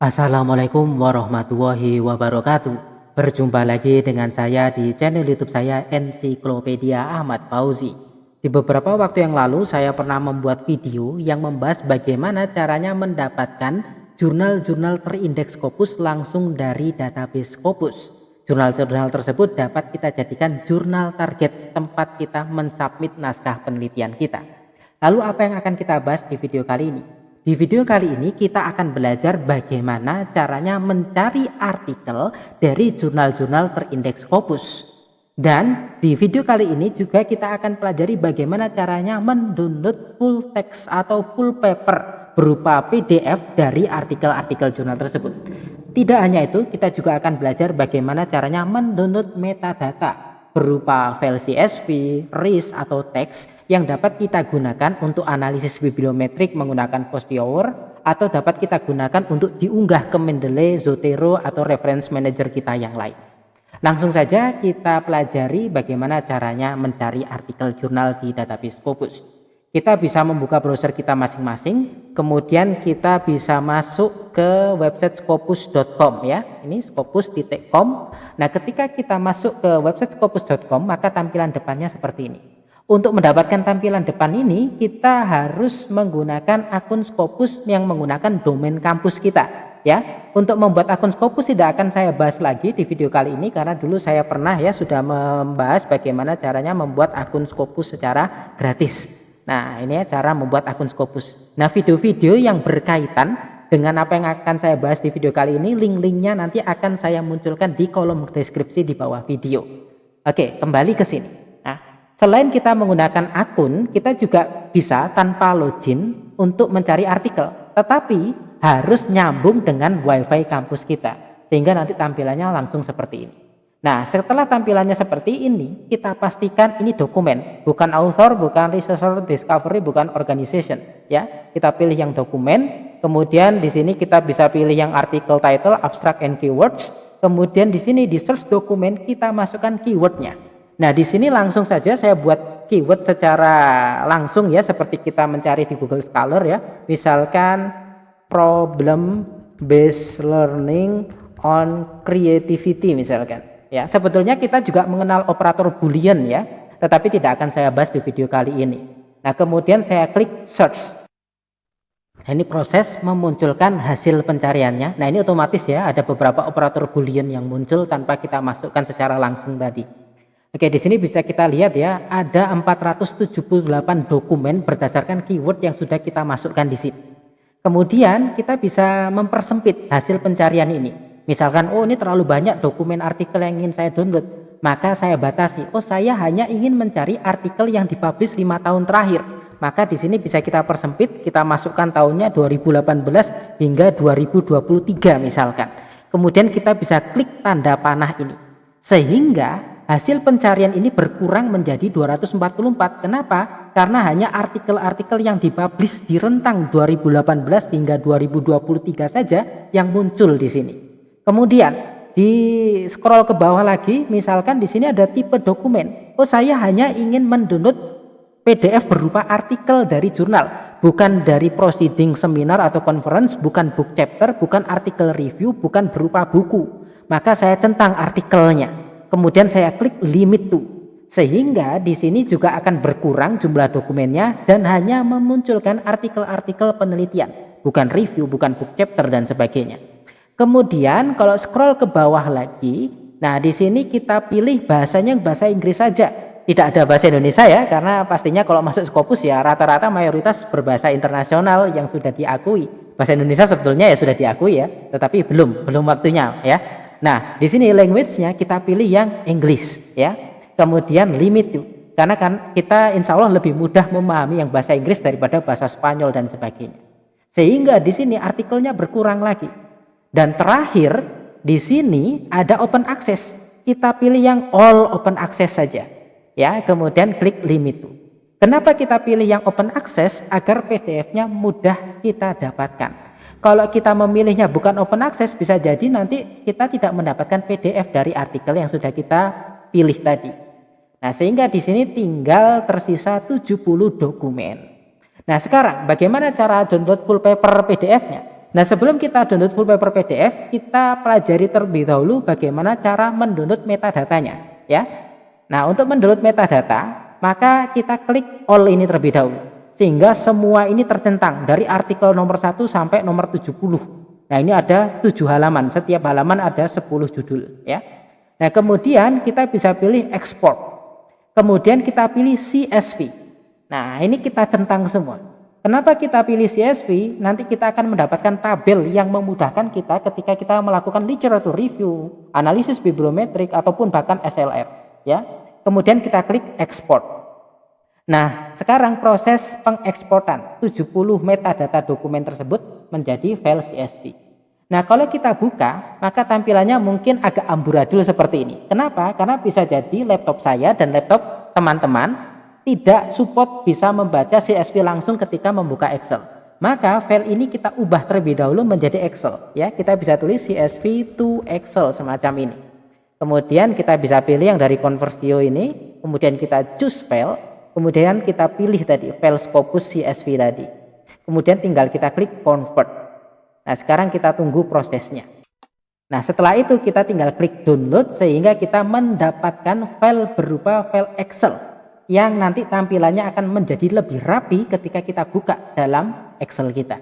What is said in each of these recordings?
Assalamualaikum warahmatullahi wabarakatuh. Berjumpa lagi dengan saya di channel YouTube saya Ensiklopedia Ahmad Fauzi. Di beberapa waktu yang lalu saya pernah membuat video yang membahas bagaimana caranya mendapatkan jurnal-jurnal terindeks Scopus langsung dari database Scopus. Jurnal-jurnal tersebut dapat kita jadikan jurnal target tempat kita mensubmit naskah penelitian kita. Lalu apa yang akan kita bahas di video kali ini? Di video kali ini kita akan belajar bagaimana caranya mencari artikel dari jurnal-jurnal terindeks Scopus. Dan di video kali ini juga kita akan pelajari bagaimana caranya mendownload full text atau full paper berupa PDF dari artikel-artikel jurnal tersebut. Tidak hanya itu, kita juga akan belajar bagaimana caranya mendownload metadata berupa file CSV, RIS atau teks yang dapat kita gunakan untuk analisis bibliometrik menggunakan PostViewer atau dapat kita gunakan untuk diunggah ke Mendeley, Zotero atau reference manager kita yang lain. Langsung saja kita pelajari bagaimana caranya mencari artikel jurnal di database Scopus. Kita bisa membuka browser kita masing-masing, kemudian kita bisa masuk ke website scopus.com ya. Ini scopus.com. Nah, ketika kita masuk ke website scopus.com, maka tampilan depannya seperti ini. Untuk mendapatkan tampilan depan ini, kita harus menggunakan akun Scopus yang menggunakan domain kampus kita ya. Untuk membuat akun Scopus tidak akan saya bahas lagi di video kali ini karena dulu saya pernah ya sudah membahas bagaimana caranya membuat akun Scopus secara gratis. Nah, ini ya cara membuat akun Scopus. Nah, video-video yang berkaitan dengan apa yang akan saya bahas di video kali ini, link-linknya nanti akan saya munculkan di kolom deskripsi di bawah video. Oke, kembali ke sini. Nah, selain kita menggunakan akun, kita juga bisa tanpa login untuk mencari artikel. Tetapi harus nyambung dengan WiFi kampus kita. Sehingga nanti tampilannya langsung seperti ini. Nah, setelah tampilannya seperti ini, kita pastikan ini dokumen, bukan author, bukan researcher, discovery, bukan organization, ya. Kita pilih yang dokumen, kemudian di sini kita bisa pilih yang artikel title, abstract and keywords. Kemudian di sini di search dokumen kita masukkan keywordnya. Nah, di sini langsung saja saya buat keyword secara langsung ya, seperti kita mencari di Google Scholar ya. Misalkan problem based learning on creativity misalkan. Ya, sebetulnya kita juga mengenal operator boolean ya, tetapi tidak akan saya bahas di video kali ini. Nah, kemudian saya klik search. Nah, ini proses memunculkan hasil pencariannya. Nah, ini otomatis ya, ada beberapa operator boolean yang muncul tanpa kita masukkan secara langsung tadi. Oke, di sini bisa kita lihat ya, ada 478 dokumen berdasarkan keyword yang sudah kita masukkan di sini. Kemudian kita bisa mempersempit hasil pencarian ini. Misalkan, oh ini terlalu banyak dokumen artikel yang ingin saya download, maka saya batasi. Oh, saya hanya ingin mencari artikel yang dipublish 5 tahun terakhir. Maka di sini bisa kita persempit, kita masukkan tahunnya 2018 hingga 2023 misalkan. Kemudian kita bisa klik tanda panah ini. Sehingga hasil pencarian ini berkurang menjadi 244. Kenapa? Karena hanya artikel-artikel yang dipublish di rentang 2018 hingga 2023 saja yang muncul di sini. Kemudian di scroll ke bawah lagi, misalkan di sini ada tipe dokumen. Oh, saya hanya ingin mendownload PDF berupa artikel dari jurnal, bukan dari proceeding seminar atau conference, bukan book chapter, bukan artikel review, bukan berupa buku. Maka saya centang artikelnya. Kemudian saya klik limit to. Sehingga di sini juga akan berkurang jumlah dokumennya dan hanya memunculkan artikel-artikel penelitian, bukan review, bukan book chapter dan sebagainya. Kemudian kalau scroll ke bawah lagi, nah di sini kita pilih bahasanya bahasa Inggris saja. Tidak ada bahasa Indonesia ya, karena pastinya kalau masuk Scopus ya rata-rata mayoritas berbahasa internasional yang sudah diakui. Bahasa Indonesia sebetulnya ya sudah diakui ya, tetapi belum waktunya ya. Nah, di sini language-nya kita pilih yang English ya. Kemudian limit to. Karena kan kita insya Allah lebih mudah memahami yang bahasa Inggris daripada bahasa Spanyol dan sebagainya. Sehingga di sini artikelnya berkurang lagi. Dan terakhir di sini ada open access. Kita pilih yang all open access saja. Ya, kemudian klik limit to. Kenapa kita pilih yang open access? Agar PDF-nya mudah kita dapatkan. Kalau kita memilihnya bukan open access, bisa jadi nanti kita tidak mendapatkan PDF dari artikel yang sudah kita pilih tadi. Nah, sehingga di sini tinggal tersisa 70 dokumen. Nah, sekarang bagaimana cara download full paper PDF-nya? Nah, sebelum kita download full paper PDF, kita pelajari terlebih dahulu bagaimana cara mendownload metadatanya, ya. Nah, untuk mendownload metadata, maka kita klik all ini terlebih dahulu. Sehingga semua ini tercentang dari artikel nomor 1 sampai nomor 70. Nah, ini ada 7 halaman, setiap halaman ada 10 judul, ya. Nah, kemudian kita bisa pilih export. Kemudian kita pilih CSV. Nah, ini kita centang semua. Kenapa kita pilih CSV? Nanti kita akan mendapatkan tabel yang memudahkan kita ketika kita melakukan literature review, analisis bibliometrik, ataupun bahkan SLR. Ya. Kemudian kita klik export. Nah, sekarang proses pengeksportan 70 metadata dokumen tersebut menjadi file CSV. Nah, kalau kita buka, maka tampilannya mungkin agak amburadul seperti ini. Kenapa? Karena bisa jadi laptop saya dan laptop teman-teman tidak support bisa membaca CSV langsung ketika membuka Excel. Maka file ini kita ubah terlebih dahulu menjadi Excel, ya. Kita bisa tulis CSV to Excel semacam ini. Kemudian kita bisa pilih yang dari Conversio ini, kemudian kita choose file, kemudian kita pilih tadi file Scopus CSV tadi. Kemudian tinggal kita klik convert. Nah, sekarang kita tunggu prosesnya. Nah, setelah itu kita tinggal klik download sehingga kita mendapatkan file berupa file Excel yang nanti tampilannya akan menjadi lebih rapi ketika kita buka dalam Excel kita.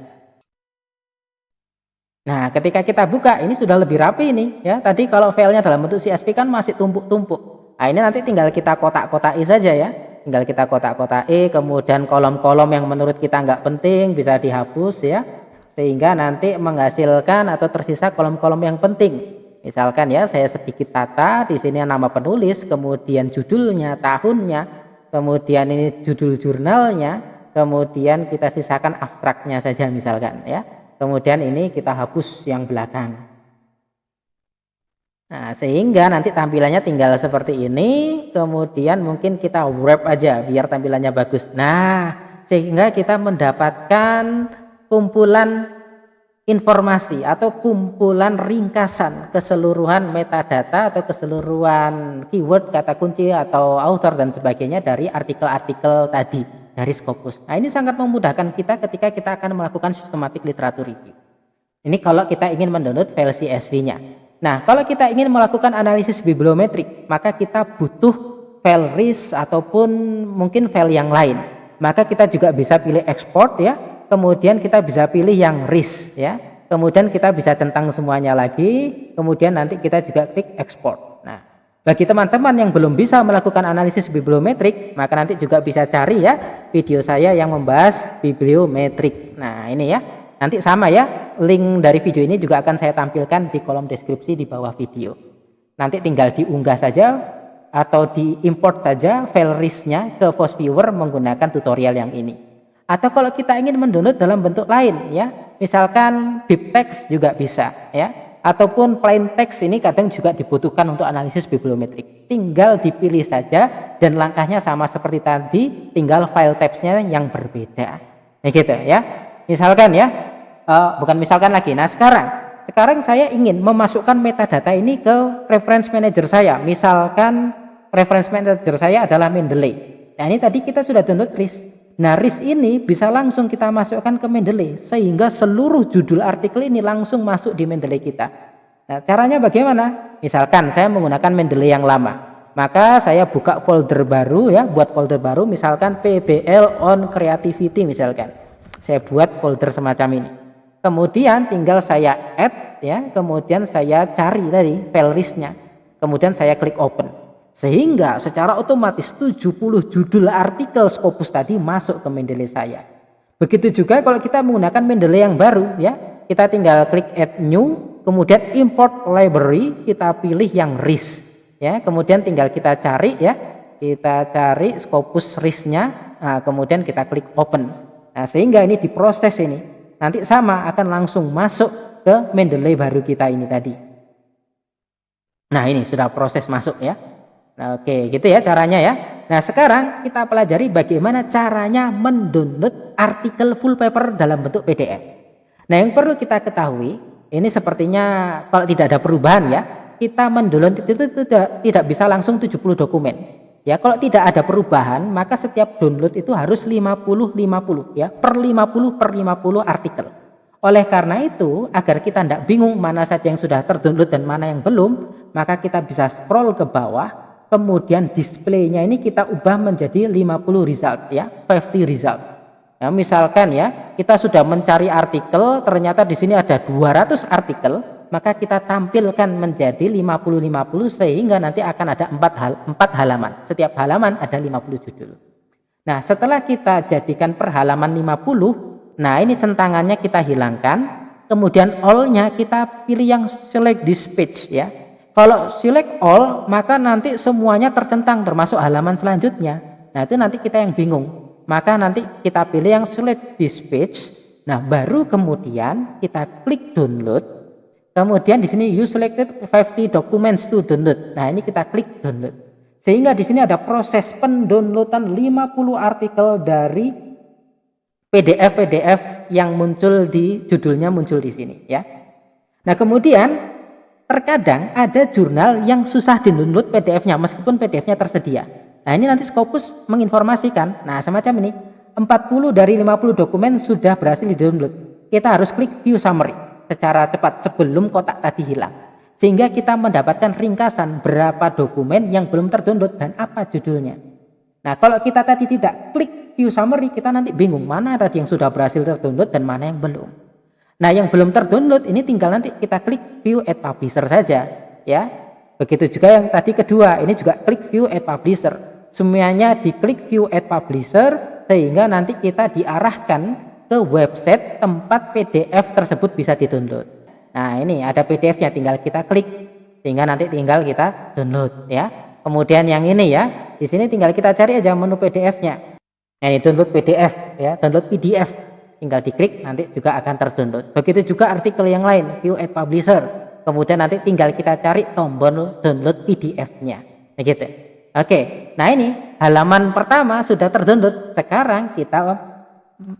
Nah, ketika kita buka ini sudah lebih rapi ini, ya. Tadi kalau filenya dalam bentuk CSV kan masih tumpuk-tumpuk. Nah, ini nanti tinggal kita kotak-kotaki saja, ya. Tinggal kita kotak-kotaki, kemudian kolom-kolom yang menurut kita nggak penting bisa dihapus, ya. Sehingga nanti menghasilkan atau tersisa kolom-kolom yang penting. Misalkan ya, saya sedikit tata di sini nama penulis, kemudian judulnya, tahunnya, kemudian ini judul jurnalnya, kemudian kita sisakan abstraknya saja misalkan, ya. Kemudian ini kita hapus yang belakang. Nah, sehingga nanti tampilannya tinggal seperti ini, kemudian mungkin kita wrap aja biar tampilannya bagus. Nah, sehingga kita mendapatkan kumpulan informasi atau kumpulan ringkasan keseluruhan metadata atau keseluruhan keyword, kata kunci atau author dan sebagainya dari artikel-artikel tadi dari Scopus. Nah, ini sangat memudahkan kita ketika kita akan melakukan systematic literature review. Ini kalau kita ingin mendownload file CSV-nya. Nah, kalau kita ingin melakukan analisis bibliometrik, maka kita butuh file RIS ataupun mungkin file yang lain. Maka kita juga bisa pilih export, ya. Kemudian kita bisa pilih yang RIS, ya. Kemudian kita bisa centang semuanya lagi, kemudian nanti kita juga klik export. Nah, bagi teman-teman yang belum bisa melakukan analisis bibliometrik, maka nanti juga bisa cari ya video saya yang membahas bibliometrik. Nah, ini ya. Nanti sama ya, link dari video ini juga akan saya tampilkan di kolom deskripsi di bawah video. Nanti tinggal diunggah saja atau diimport saja file RIS-nya ke FOSViewer menggunakan tutorial yang ini. Atau kalau kita ingin mendownload dalam bentuk lain, ya, misalkan bibtext juga bisa, ya, ataupun plain text ini kadang juga dibutuhkan untuk analisis bibliometrik. Tinggal dipilih saja dan langkahnya sama seperti tadi, tinggal file types-nya yang berbeda. Nah, gitu ya. Misalkan ya, bukan misalkan lagi. Nah, sekarang saya ingin memasukkan metadata ini ke reference manager saya. Misalkan reference manager saya adalah Mendeley. Nah, ini tadi kita sudah download RIS. Nah, RIS ini bisa langsung kita masukkan ke Mendeley sehingga seluruh judul artikel ini langsung masuk di Mendeley kita. Nah, caranya bagaimana? Misalkan saya menggunakan Mendeley yang lama, maka saya buka folder baru ya, buat folder baru misalkan PBL on Creativity misalkan. Saya buat folder semacam ini. Kemudian tinggal saya add ya, kemudian saya cari tadi file RIS-nya. Kemudian saya klik open. Sehingga secara otomatis 70 judul artikel Scopus tadi masuk ke Mendeley saya. Begitu juga kalau kita menggunakan Mendeley yang baru ya, kita tinggal klik add new, kemudian import library, kita pilih yang RIS ya, kemudian tinggal kita cari ya, kita cari Scopus RIS-nya, nah, kemudian kita klik open. Nah, sehingga ini diproses ini. Nanti sama akan langsung masuk ke Mendeley baru kita ini tadi. Nah, ini sudah proses masuk ya. Nah, oke, gitu ya caranya ya. Nah, sekarang kita pelajari bagaimana caranya mendownload artikel full paper dalam bentuk PDF. Nah, yang perlu kita ketahui, ini sepertinya kalau tidak ada perubahan ya, kita mendownload itu tidak bisa langsung 70 dokumen. Ya, kalau tidak ada perubahan, maka setiap download itu harus 50-50 ya, per 50 artikel. Oleh karena itu, agar kita tidak bingung mana saja yang sudah terdownload dan mana yang belum, maka kita bisa scroll ke bawah, kemudian displaynya ini kita ubah menjadi 50 result ya, 50 result. Ya, misalkan ya, kita sudah mencari artikel, ternyata di sini ada 200 artikel, maka kita tampilkan menjadi 50-50 sehingga nanti akan ada 4 halaman. Setiap halaman ada 50 judul. Nah, setelah kita jadikan per halaman 50, nah ini centangannya kita hilangkan, kemudian all-nya kita pilih yang select this page ya. Kalau select all, maka nanti semuanya tercentang termasuk halaman selanjutnya. Nah, itu nanti kita yang bingung. Maka nanti kita pilih yang select this page. Nah, baru kemudian kita klik download. Kemudian di sini you selected 50 documents to download. Nah, ini kita klik download. Sehingga di sini ada proses pendownloadan 50 artikel dari PDF yang muncul di judulnya muncul di sini ya. Nah, kemudian terkadang ada jurnal yang susah di-download PDF-nya meskipun PDF-nya tersedia. Nah, ini nanti Scopus menginformasikan. Nah, semacam ini 40 dari 50 dokumen sudah berhasil di-download. Kita harus klik view summary secara cepat sebelum kotak tadi hilang. Sehingga kita mendapatkan ringkasan berapa dokumen yang belum terdownload dan apa judulnya. Nah, kalau kita tadi tidak klik view summary, kita nanti bingung mana tadi yang sudah berhasil terdownload dan mana yang belum. Nah, yang belum terdownload ini tinggal nanti kita klik view at publisher saja ya. Begitu juga yang tadi kedua, ini juga klik view at publisher. Semuanya diklik view at publisher sehingga nanti kita diarahkan ke website tempat PDF tersebut bisa di-download. Nah, ini ada PDF-nya, tinggal kita klik sehingga nanti tinggal kita download ya. Kemudian yang ini ya, di sini tinggal kita cari aja menu PDF-nya. Nah, ini download PDF ya, download PDF. Tinggal diklik nanti juga akan terdownload. Begitu juga artikel yang lain, view at publisher. Kemudian nanti tinggal kita cari tombol download PDF-nya. Begitu. Oke. Nah, ini halaman pertama sudah terdownload. Sekarang kita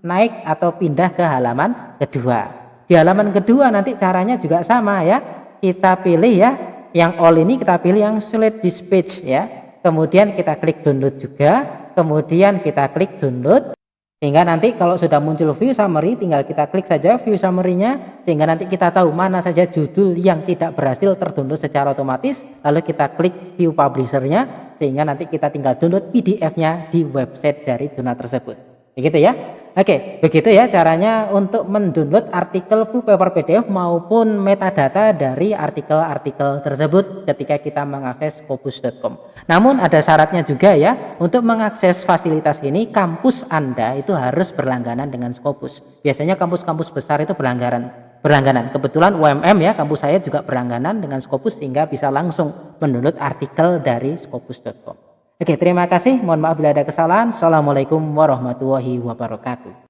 naik atau pindah ke halaman kedua. Di halaman kedua nanti caranya juga sama ya. Kita pilih ya, yang all ini kita pilih yang select this page ya. Kemudian kita klik download juga. Kemudian kita klik download sehingga nanti kalau sudah muncul view summary tinggal kita klik saja view summary-nya sehingga nanti kita tahu mana saja judul yang tidak berhasil terdownload secara otomatis, lalu kita klik view publisher-nya sehingga nanti kita tinggal download PDF-nya di website dari jurnal tersebut. Begitu ya. Oke, begitu ya caranya untuk mendownload artikel full paper PDF maupun metadata dari artikel-artikel tersebut ketika kita mengakses scopus.com. Namun ada syaratnya juga ya, untuk mengakses fasilitas ini kampus Anda itu harus berlangganan dengan Scopus. Biasanya kampus-kampus besar itu berlangganan. Kebetulan UMM ya, kampus saya juga berlangganan dengan Scopus sehingga bisa langsung mendownload artikel dari scopus.com. Oke, terima kasih. Mohon maaf bila ada kesalahan. Assalamualaikum warahmatullahi wabarakatuh.